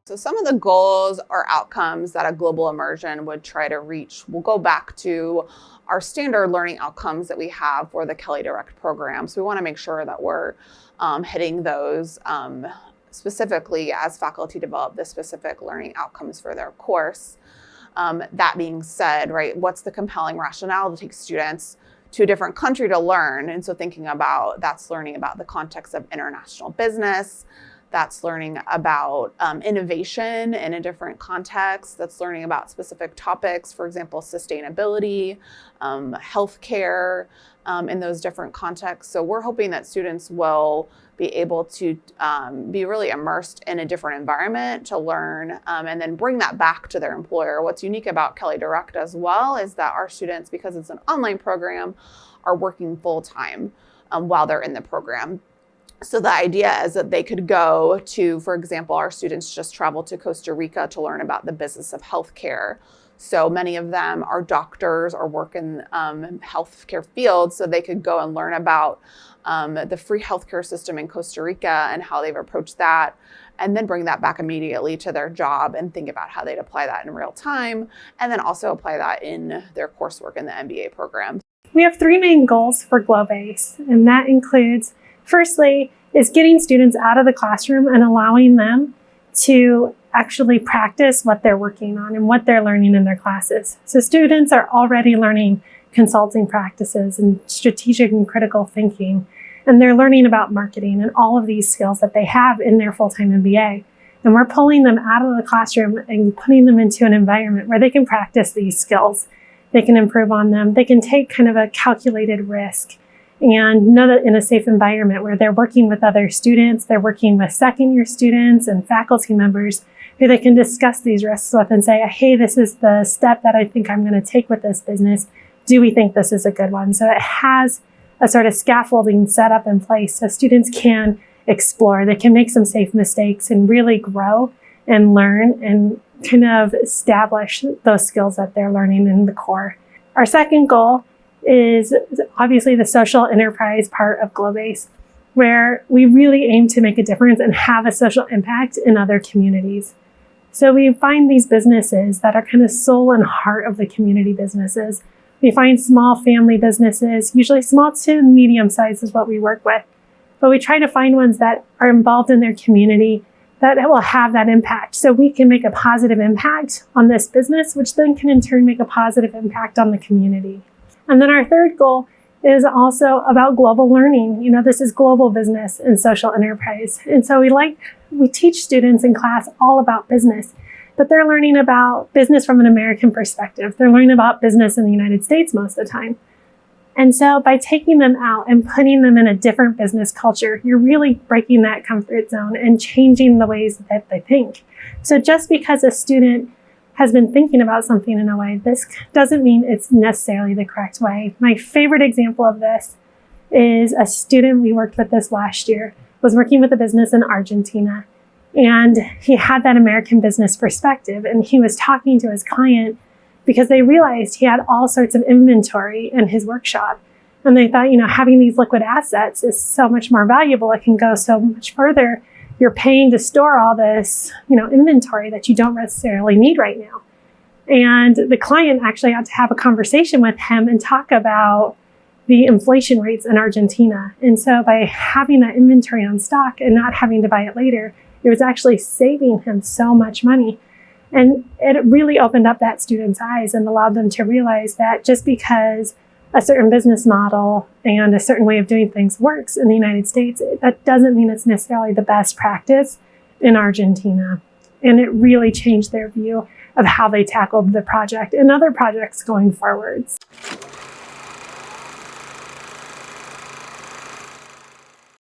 So some of the goals or outcomes that a global immersion would try to reach will go back to our standard learning outcomes that we have for the Kelley Direct program. So we want to make sure that we're hitting those specifically as faculty develop the specific learning outcomes for their course. That being said, right, what's the compelling rationale to take students to a different country to learn? And so thinking about that's learning about the context of international business. That's learning about innovation in a different context. That's learning about specific topics, for example, sustainability, healthcare, in those different contexts. So we're hoping that students will be able to be really immersed in a different environment to learn and then bring that back to their employer. What's unique about Kelley Direct as well is that our students, because it's an online program, are working full-time while they're in the program. So the idea is that they could go to, for example, our students just traveled to Costa Rica to learn about the business of healthcare. So many of them are doctors or work in healthcare fields, so they could go and learn about the free healthcare system in Costa Rica and how they've approached that, and then bring that back immediately to their job and think about how they'd apply that in real time, and then also apply that in their coursework in the MBA program. We have three main goals for GloBase, and that includes, firstly, is getting students out of the classroom and allowing them to actually practice what they're working on and what they're learning in their classes. So students are already learning consulting practices and strategic and critical thinking, and they're learning about marketing and all of these skills that they have in their full-time MBA. And we're pulling them out of the classroom and putting them into an environment where they can practice these skills. They can improve on them. They can take kind of a calculated risk and know that in a safe environment where they're working with other students, they're working with second-year students and faculty members who they can discuss these risks with and say, hey, this is the step that I think I'm going to take with this business. Do we think this is a good one? So it has a sort of scaffolding set up in place so students can explore. They can make some safe mistakes and really grow and learn and kind of establish those skills that they're learning in the core. Our second goal is obviously the social enterprise part of GloBase, where we really aim to make a difference and have a social impact in other communities. So we find these businesses that are kind of soul and heart of the community businesses. We find small family businesses, usually small to medium size is what we work with, but we try to find ones that are involved in their community that will have that impact. So we can make a positive impact on this business, which then can in turn make a positive impact on the community. And then our third goal is also about global learning. You know, this is global business and social enterprise. And so we teach students in class all about business, but they're learning about business from an American perspective. They're learning about business in the United States most of the time. And so by taking them out and putting them in a different business culture, you're really breaking that comfort zone and changing the ways that they think. So just because a student has been thinking about something in a way, this doesn't mean it's necessarily the correct way. My favorite example of this is a student we worked with this last year, was working with a business in Argentina. And he had that American business perspective, and he was talking to his client because they realized he had all sorts of inventory in his workshop. And they thought, you know, having these liquid assets is so much more valuable. It can go so much further. You're paying to store all this, you know, inventory that you don't necessarily need right now. And the client actually had to have a conversation with him and talk about the inflation rates in Argentina. And so by having that inventory on stock and not having to buy it later, it was actually saving him so much money. And it really opened up that student's eyes and allowed them to realize that just because a certain business model and a certain way of doing things works in the United States, that doesn't mean it's necessarily the best practice in Argentina. And it really changed their view of how they tackled the project and other projects going forwards.